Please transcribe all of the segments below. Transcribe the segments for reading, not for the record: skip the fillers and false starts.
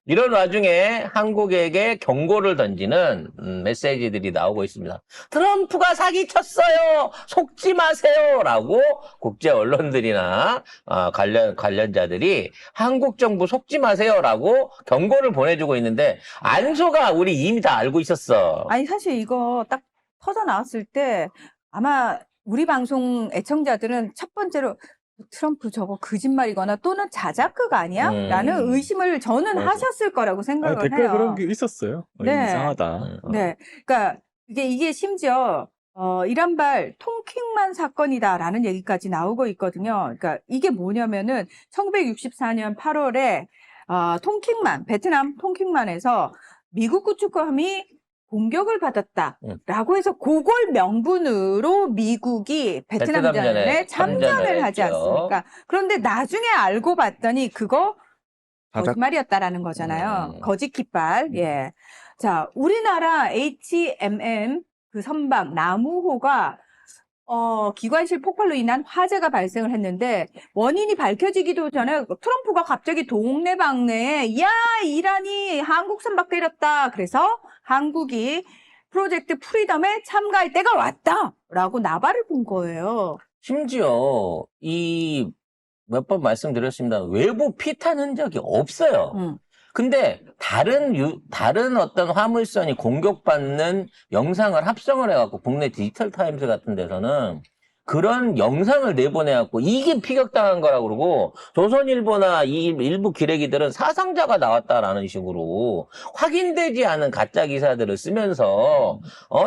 이런 와중에 한국에게 경고를 던지는 메시지들이 나오고 있습니다. 트럼프가 사기쳤어요. 속지 마세요라고 국제 언론들이나 관련자들이 한국 정부 속지 마세요라고 경고를 보내주고 있는데 안 속아. 우리 이미 다 알고 있었어. 아니, 사실 이거 딱 터져 나왔을 때 아마 우리 방송 애청자들은 첫 번째로 트럼프 저거 거짓말이거나 또는 자작극 아니야? 라는 의심을 저는 맞아. 하셨을 거라고 아니, 생각을 댓글 해요. 그런 게 있었어요. 네. 이상하다. 네. 그러니까 이게 심지어 이란발 통킹만 사건이다라는 얘기까지 나오고 있거든요. 그러니까 이게 뭐냐면은 1964년 8월에 통킹만, 베트남 통킹만에서 미국 구축함이 공격을 받았다라고 해서 그걸 명분으로 미국이 베트남전에 참전을 하지 했죠. 않습니까? 그런데 나중에 알고 봤더니 그거 자작. 거짓말이었다라는 거잖아요. 거짓 깃발. 예. 자, 우리나라 HMM 그 선박 나무호가 기관실 폭발로 인한 화재가 발생을 했는데 원인이 밝혀지기도 전에 트럼프가 갑자기 동네방네에 야, 이란이 한국 선박 때렸다. 그래서 한국이 프로젝트 프리덤에 참가할 때가 왔다라고 나발을 본 거예요. 심지어 몇 번 말씀드렸습니다. 외부 피탄 흔적이 없어요. 근데 다른 어떤 화물선이 공격받는 영상을 합성을 해갖고 국내 디지털 타임스 같은 데서는 그런 영상을 내보내갖고 이게 피격당한 거라고 그러고 조선일보나 일부 기레기들은 사상자가 나왔다라는 식으로 확인되지 않은 가짜 기사들을 쓰면서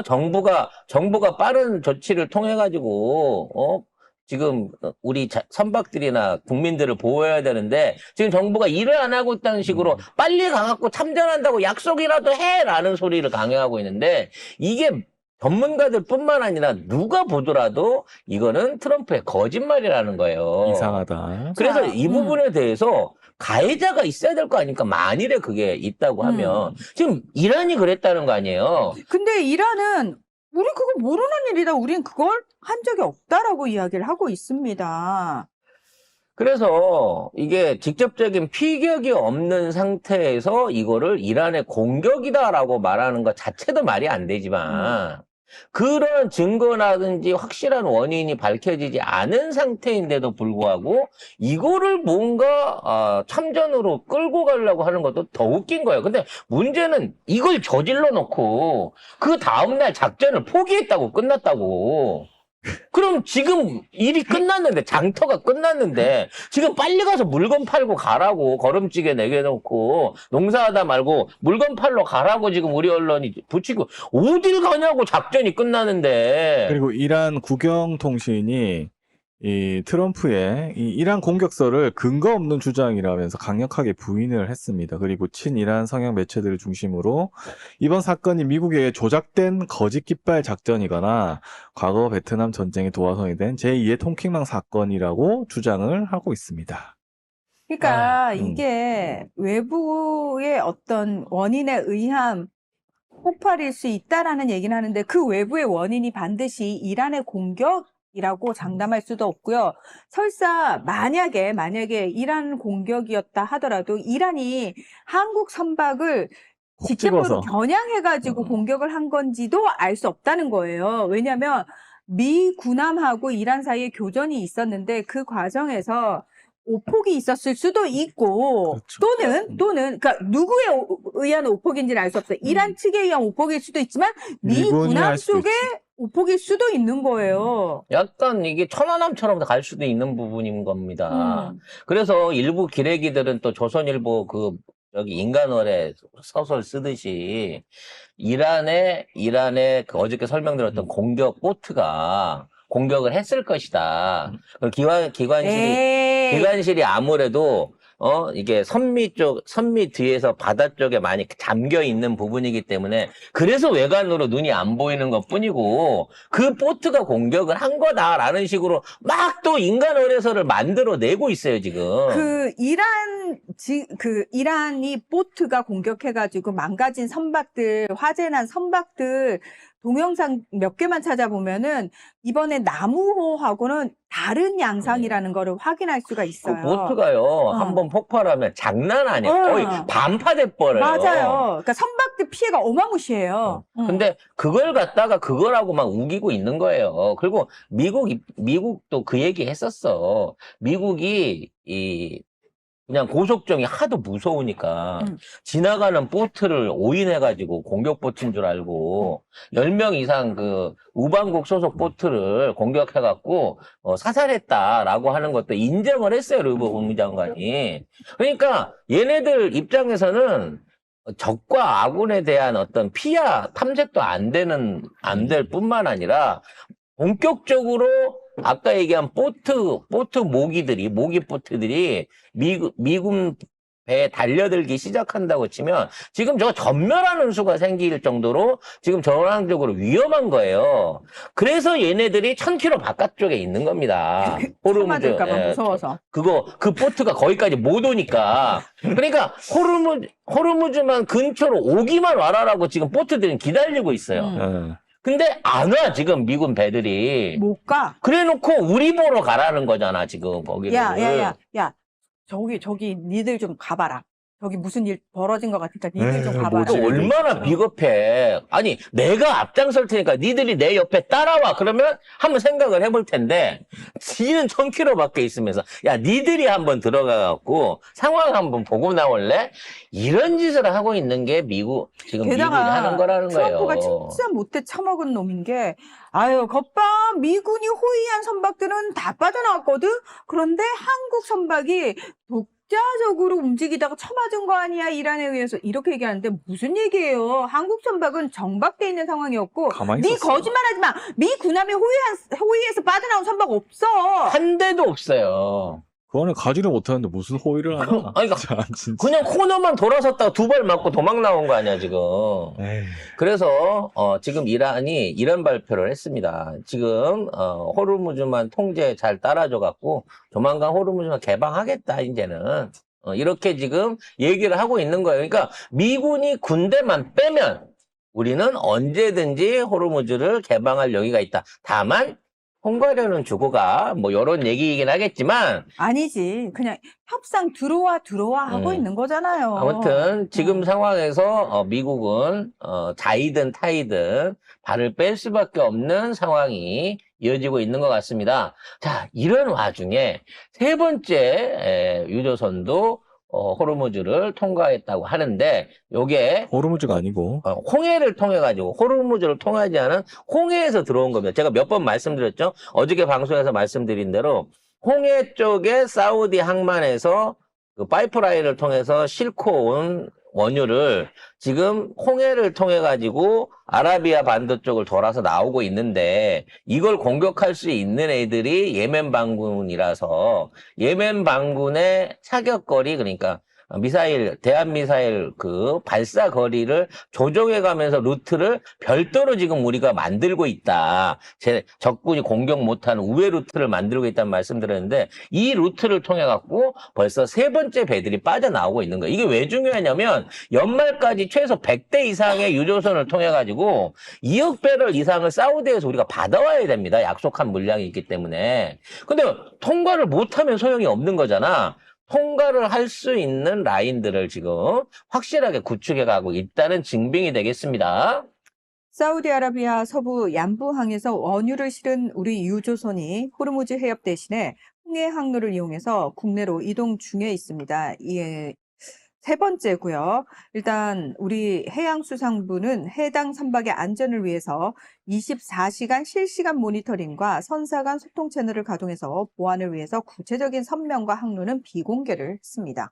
정부가 빠른 조치를 통해 가지고 지금 우리 선박들이나 국민들을 보호해야 되는데 지금 정부가 일을 안 하고 있다는 식으로 빨리 가갖고 참전한다고 약속이라도 해라는 소리를 강요하고 있는데 이게 전문가들 뿐만 아니라 누가 보더라도 이거는 트럼프의 거짓말이라는 거예요. 이상하다. 그래서 이 부분에 대해서 가해자가 있어야 될 거 아닙니까? 만일에 그게 있다고 하면 지금 이란이 그랬다는 거 아니에요. 근데 이란은 우리 그거 모르는 일이다. 우린 그걸 한 적이 없다라고 이야기를 하고 있습니다. 그래서 이게 직접적인 피격이 없는 상태에서 이거를 이란의 공격이다라고 말하는 것 자체도 말이 안 되지만 그런 증거라든지 확실한 원인이 밝혀지지 않은 상태인데도 불구하고 이거를 뭔가 참전으로 끌고 가려고 하는 것도 더 웃긴 거예요. 근데 문제는 이걸 저질러 놓고 그 다음날 작전을 포기했다고 끝났다고. 그럼 지금 일이 끝났는데 장터가 끝났는데 지금 빨리 가서 물건 팔고 가라고 걸음찌개 내겨놓고 농사하다 말고 물건 팔러 가라고 지금 우리 언론이 붙이고 어딜 가냐고 작전이 끝나는데. 그리고 이란 국영통신이 이 트럼프의 이 이란 공격설을 근거 없는 주장이라면서 강력하게 부인을 했습니다. 그리고 친이란 성향 매체들을 중심으로 이번 사건이 미국의 조작된 거짓 깃발 작전이거나 과거 베트남 전쟁의 도화선이 된 제2의 통킹망 사건이라고 주장을 하고 있습니다. 그러니까 이게 외부의 어떤 원인에 의한 폭발일 수 있다라는 얘기는 하는데 그 외부의 원인이 반드시 이란의 공격이라고 장담할 수도 없고요. 설사 만약에 이란 공격이었다 하더라도 이란이 한국 선박을 직접으로 겨냥해가지고 공격을 한 건지도 알 수 없다는 거예요. 왜냐하면 미 군함하고 이란 사이에 교전이 있었는데 그 과정에서 오폭이 있었을 수도 있고 그렇죠. 또는 그러니까 누구에 의한 오폭인지는 알 수 없어요. 이란 측에 의한 오폭일 수도 있지만 미 군함 쪽에 오폭일 수도 있는 거예요. 약간 이게 천안함처럼 갈 수도 있는 부분인 겁니다. 그래서 일부 기레기들은 또 조선일보 여기 인간어뢰 서설 쓰듯이 이란의 그 어저께 설명드렸던 공격 보트가 공격을 했을 것이다. 기관실이 아무래도 이게 선미 뒤에서 바다 쪽에 많이 잠겨 있는 부분이기 때문에 그래서 외관으로 눈이 안 보이는 것 뿐이고 그 보트가 공격을 한 거다라는 식으로 막 또 인간 어뢰설을 만들어내고 있어요, 지금. 이란이 보트가 공격해가지고 망가진 선박들, 화재난 선박들, 동영상 몇 개만 찾아보면은 이번에 나무호하고는 다른 양상이라는 거를 확인할 수가 그 있어요. 보트가요, 한번 폭발하면 장난 아니에요. 거의 반파돼 버려요. 맞아요. 그러니까 선박들 피해가 어마무시해요. 근데 그걸 갖다가 그거라고 막 우기고 있는 거예요. 그리고 미국도 그 얘기 했었어. 미국이 그냥 고속정이 하도 무서우니까 지나가는 보트를 오인해가지고 공격 보트인 줄 알고 10명 이상 그 우방국 소속 보트를 공격해갖고 사살했다라고 하는 것도 인정을 했어요, 루브 국무장관이. 그러니까 얘네들 입장에서는 적과 아군에 대한 어떤 피하 탐색도 안 될 뿐만 아니라 본격적으로 아까 얘기한 보트 모기 보트들이 미군 배에 달려들기 시작한다고 치면 지금 저거 전멸하는 수가 생길 정도로 지금 전황적으로 위험한 거예요. 그래서 얘네들이 1000km 바깥쪽에 있는 겁니다. 쳐맞을까봐 무서워서. 그 보트가 거기까지 못 오니까. 그러니까 호르무즈만 근처로 오기만 와라라고 지금 보트들은 기다리고 있어요. 근데 안 와, 지금 미군 배들이. 못 가. 그래 놓고 우리 보러 가라는 거잖아, 지금 거기를. 야. 저기 니들 좀 가봐라. 저기 무슨 일 벌어진 것 같으니까 니들 좀 가봐라. 또 얼마나 비겁해. 아니, 내가 앞장설 테니까 니들이 내 옆에 따라와. 그러면 한번 생각을 해볼 텐데, 지는 1000km 밖에 있으면서, 야, 니들이 한번 들어가갖고 상황 한번 보고 나올래? 이런 짓을 하고 있는 게 지금 미국이 하는 거라는 거예요. 트럼프가 진짜 못돼 처먹은 놈인 게, 아유, 겉봐. 미군이 호위한 선박들은 다 빠져나왔거든? 그런데 한국 선박이 독자적으로 움직이다가 처맞은 거 아니야, 이란에 의해서. 이렇게 얘기하는데 무슨 얘기예요? 한국 선박은 정박돼 있는 상황이었고, 네 거짓말하지 마. 미 군함이 호위해서 빠져나온 선박 없어. 한 대도 없어요. 그거는 가지를 못하는데 무슨 호의를 하나? 아니, 그냥 코너만 돌아섰다가 2발 맞고 도망 나온 거 아니야, 지금. 에이. 그래서 지금 이란이 이런 발표를 했습니다. 지금 호르무즈만 통제 잘 따라줘갖고 조만간 호르무즈만 개방하겠다, 이제는. 이렇게 지금 얘기를 하고 있는 거예요. 그러니까 미군이 군대만 빼면 우리는 언제든지 호르무즈를 개방할 여기가 있다. 다만 홍가려는 주고가 뭐 이런 얘기이긴 하겠지만 아니지. 그냥 협상 들어와 하고 있는 거잖아요. 아무튼 지금 상황에서 미국은 자이든 타이든 발을 뺄 수밖에 없는 상황이 이어지고 있는 것 같습니다. 자, 이런 와중에 세 번째 유조선도 호르무즈를 통과했다고 하는데 요게 호르무즈가 아니고 홍해를 통해 가지고 호르무즈를 통하지 않은 홍해에서 들어온 겁니다. 제가 몇 번 말씀드렸죠. 어저께 방송에서 말씀드린 대로 홍해 쪽에 사우디 항만에서 그 파이프라인을 통해서 싣고 온 원유를 지금 홍해를 통해 가지고 아라비아 반도 쪽을 돌아서 나오고 있는데 이걸 공격할 수 있는 애들이 예멘 반군이라서 예멘 반군의 사격거리 그러니까 대한미사일 그 발사 거리를 조정해 가면서 루트를 별도로 지금 우리가 만들고 있다. 적군이 공격 못하는 우회 루트를 만들고 있다는 말씀드렸는데 이 루트를 통해 갖고 벌써 세 번째 배들이 빠져나오고 있는 거예요. 이게 왜 중요하냐면 연말까지 최소 100대 이상의 유조선을 통해 가지고 2억 배럴 이상을 사우디에서 우리가 받아와야 됩니다. 약속한 물량이 있기 때문에. 근데 통과를 못하면 소용이 없는 거잖아. 통과를 할 수 있는 라인들을 지금 확실하게 구축해 가고 있다는 증빙이 되겠습니다. 사우디아라비아 서부 얀부항에서 원유를 실은 우리 유조선이 호르무즈 해협 대신에 홍해 항로를 이용해서 국내로 이동 중에 있습니다. 이게 세 번째고요. 일단 우리 해양수산부는 해당 선박의 안전을 위해서 24시간 실시간 모니터링과 선사 간 소통 채널을 가동해서 보안을 위해서 구체적인 선명과 항로는 비공개를 했습니다.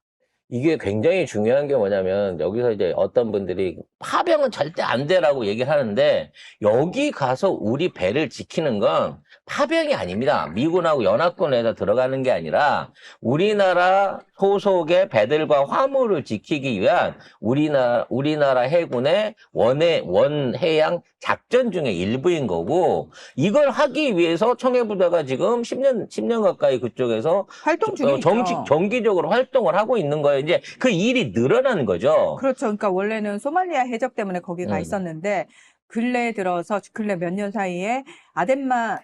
이게 굉장히 중요한 게 뭐냐면 여기서 이제 어떤 분들이 파병은 절대 안 돼라고 얘기를 하는데 여기 가서 우리 배를 지키는 건 파병이 아닙니다. 미군하고 연합군에서 들어가는 게 아니라 우리나라 소속의 배들과 화물을 지키기 위한 우리나라 해군의 원해양 작전 중에 일부인 거고 이걸 하기 위해서 청해부대가 지금 10년 가까이 그쪽에서 활동 중이죠. 정기적으로 활동을 하고 있는 거예요. 이제 그 일이 늘어나는 거죠. 그렇죠. 그러니까 원래는 소말리아 해적 때문에 거기 가 있었는데 근래 들어서 근래 몇 년 사이에 아덴만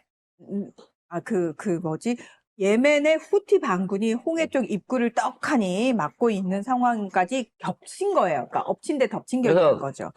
예멘의 후티 반군이 홍해 쪽 입구를 떡하니 막고 있는 상황까지 겹친 거예요. 그러니까 엎친 데 덮친 격인 그래서 거죠.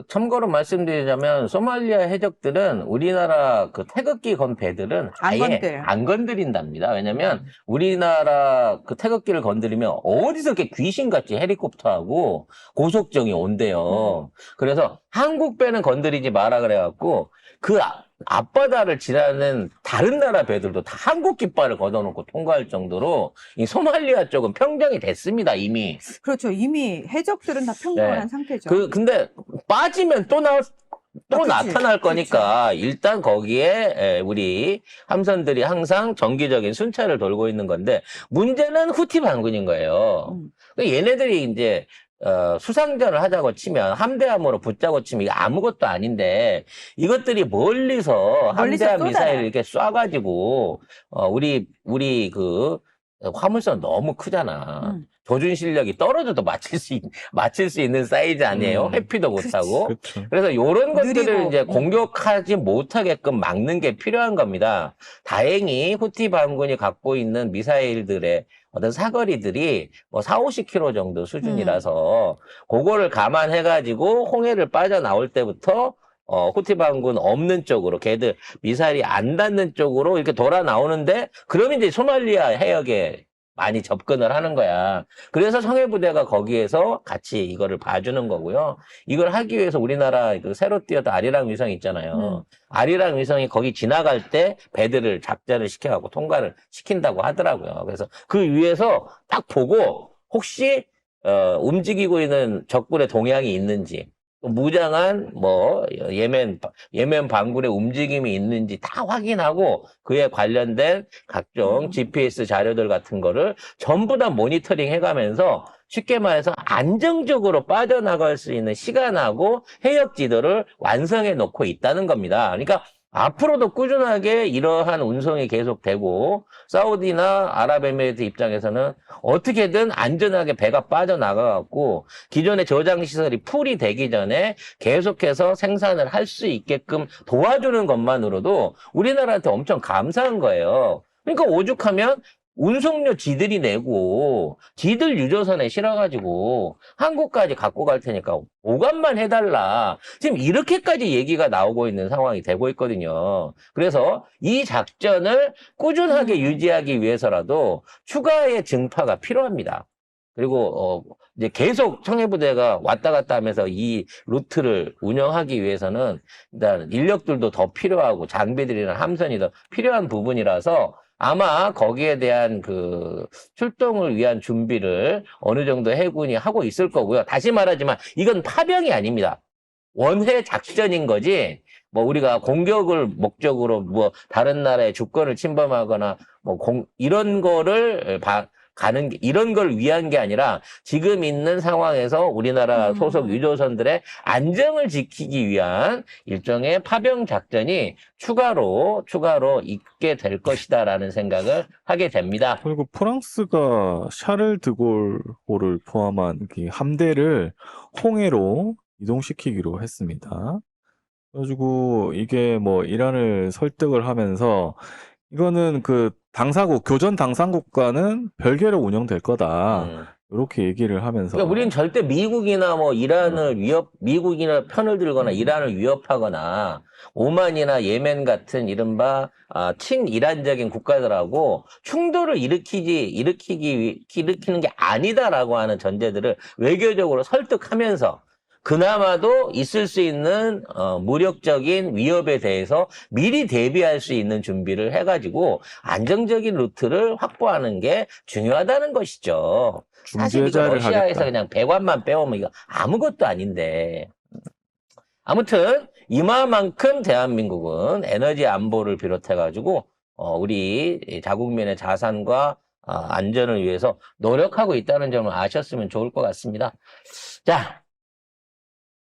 참고로 말씀드리자면 소말리아 해적들은 우리나라 그 태극기 건 배들은 안 아예 건드려요. 안 건드린답니다. 왜냐면 우리나라 그 태극기를 건드리면 어디서 이렇게 귀신같이 헬리콥터하고 고속정이 온대요. 그래서 한국 배는 건드리지 마라 그래갖고 그 앞바다를 지나는 다른 나라 배들도 다 한국 깃발을 걷어놓고 통과할 정도로 이 소말리아 쪽은 평정이 됐습니다, 이미. 그렇죠. 이미 해적들은 다 평정을 네. 한 상태죠. 근데 빠지면 또 그치. 나타날 거니까 일단 거기에 우리 함선들이 항상 정기적인 순찰을 돌고 있는 건데 문제는 후티 반군인 거예요. 얘네들이 이제 수상전을 하자고 치면 함대함으로 붙자고 치면 이게 아무것도 아닌데 이것들이 멀리서 함대함 쏟아요. 미사일을 이렇게 쏴가지고 우리 그 화물선 너무 크잖아. 조준 실력이 떨어져도 맞힐 수 있는 사이즈 아니에요? 회피도 못하고. 그렇죠. 그래서 이런 것들을 느리고. 이제 공격하지 못하게끔 막는 게 필요한 겁니다. 다행히 후티 반군이 갖고 있는 미사일들의 어떤 사거리들이 뭐 40-50km 정도 수준이라서 그거를 감안해가지고 홍해를 빠져나올 때부터 후티 반군 없는 쪽으로 걔들 미사일이 안 닿는 쪽으로 이렇게 돌아 나오는데 그럼 이제 소말리아 해역에 많이 접근을 하는 거야. 그래서 성해부대가 거기에서 같이 이거를 봐주는 거고요. 이걸 하기 위해서 우리나라 그 새로 띄었던 아리랑 위성 있잖아요. 아리랑 위성이 거기 지나갈 때 배들을 작전을 시켜갖고 통과를 시킨다고 하더라고요. 그래서 그 위에서 딱 보고 혹시 움직이고 있는 적군의 동향이 있는지 무장한 예멘 반군의 움직임이 있는지 다 확인하고 그에 관련된 각종 GPS 자료들 같은 거를 전부 다 모니터링 해가면서 쉽게 말해서 안정적으로 빠져나갈 수 있는 시간하고 해역 지도를 완성해 놓고 있다는 겁니다. 그러니까 앞으로도 꾸준하게 이러한 운송이 계속되고 사우디나 아랍에미리트 입장에서는 어떻게든 안전하게 배가 빠져나가갖고 기존의 저장시설이 풀이 되기 전에 계속해서 생산을 할 수 있게끔 도와주는 것만으로도 우리나라한테 엄청 감사한 거예요. 그러니까 오죽하면 운송료 지들이 내고 지들 유조선에 실어가지고 한국까지 갖고 갈 테니까 보관만 해달라. 지금 이렇게까지 얘기가 나오고 있는 상황이 되고 있거든요. 그래서 이 작전을 꾸준하게 유지하기 위해서라도 추가의 증파가 필요합니다. 그리고 이제 계속 청해부대가 왔다 갔다 하면서 이 루트를 운영하기 위해서는 일단 인력들도 더 필요하고 장비들이나 함선이 더 필요한 부분이라서 아마 거기에 대한 그 출동을 위한 준비를 어느 정도 해군이 하고 있을 거고요. 다시 말하지만 이건 파병이 아닙니다. 원회 작전인 거지. 뭐 우리가 공격을 목적으로 뭐 다른 나라의 주권을 침범하거나 이런 거를 이런 걸 위한 게 아니라 지금 있는 상황에서 우리나라 소속 유조선들의 안정을 지키기 위한 일종의 파병 작전이 추가로 있게 될 것이다라는 생각을 하게 됩니다. 그리고 프랑스가 샤를 드골호를 포함한 그 함대를 홍해로 이동시키기로 했습니다. 그래가지고 이게 뭐 이란을 설득을 하면서 이거는 그 교전 당사국과는 별개로 운영될 거다. 이렇게 얘기를 하면서. 그러니까 우리는 절대 미국이나 미국이나 편을 들거나 이란을 위협하거나 오만이나 예멘 같은 이른바 친이란적인 국가들하고 충돌을 일으키는 게 아니다라고 하는 전제들을 외교적으로 설득하면서 그나마도 있을 수 있는 무력적인 위협에 대해서 미리 대비할 수 있는 준비를 해가지고 안정적인 루트를 확보하는 게 중요하다는 것이죠. 사실 이거 러시아에서 하겠다. 그냥 배관만 빼오면 이거 아무것도 아닌데. 아무튼 이마만큼 대한민국은 에너지 안보를 비롯해가지고 우리 자국민의 자산과 안전을 위해서 노력하고 있다는 점을 아셨으면 좋을 것 같습니다. 자,